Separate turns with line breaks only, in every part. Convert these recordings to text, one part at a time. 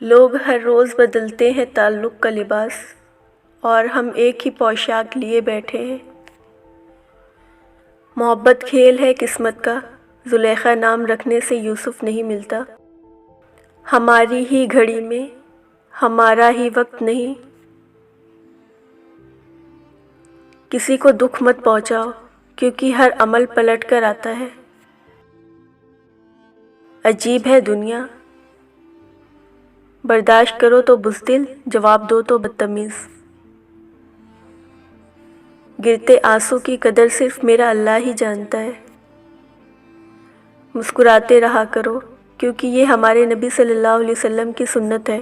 لوگ ہر روز بدلتے ہیں تعلق کا لباس، اور ہم ایک ہی پوشاک لیے بیٹھے ہیں۔ محبت کھیل ہے قسمت کا، زلیخا نام رکھنے سے یوسف نہیں ملتا۔ ہماری ہی گھڑی میں ہمارا ہی وقت نہیں۔ کسی کو دکھ مت پہنچاؤ، کیونکہ ہر عمل پلٹ کر آتا ہے۔ عجیب ہے دنیا، برداشت کرو تو بزدل، جواب دو تو بدتمیز۔ گرتے آنسو کی قدر صرف میرا اللہ ہی جانتا ہے۔ مسکراتے رہا کرو، کیونکہ یہ ہمارے نبی صلی اللہ علیہ وسلم کی سنت ہے،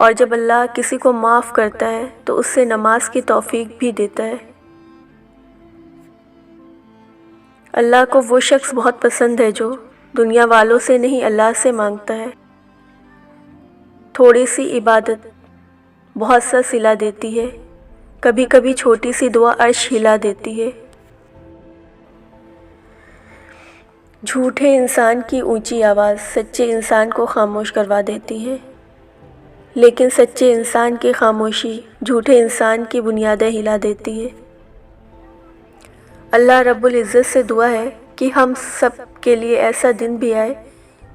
اور جب اللہ کسی کو معاف کرتا ہے تو اس سے نماز کی توفیق بھی دیتا ہے۔ اللہ کو وہ شخص بہت پسند ہے جو دنیا والوں سے نہیں اللہ سے مانگتا ہے۔ تھوڑی سی عبادت بہت سا صلہ دیتی ہے، کبھی کبھی چھوٹی سی دعا عرش ہلا دیتی ہے۔ جھوٹے انسان کی اونچی آواز سچے انسان کو خاموش کروا دیتی ہے، لیکن سچے انسان کی خاموشی جھوٹے انسان کی بنیادیں ہلا دیتی ہے۔ اللہ رب العزت سے دعا ہے کہ ہم سب کے لیے ایسا دن بھی آئے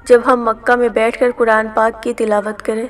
جب ہم مکہ میں بیٹھ کر قرآن پاک کی تلاوت کریں۔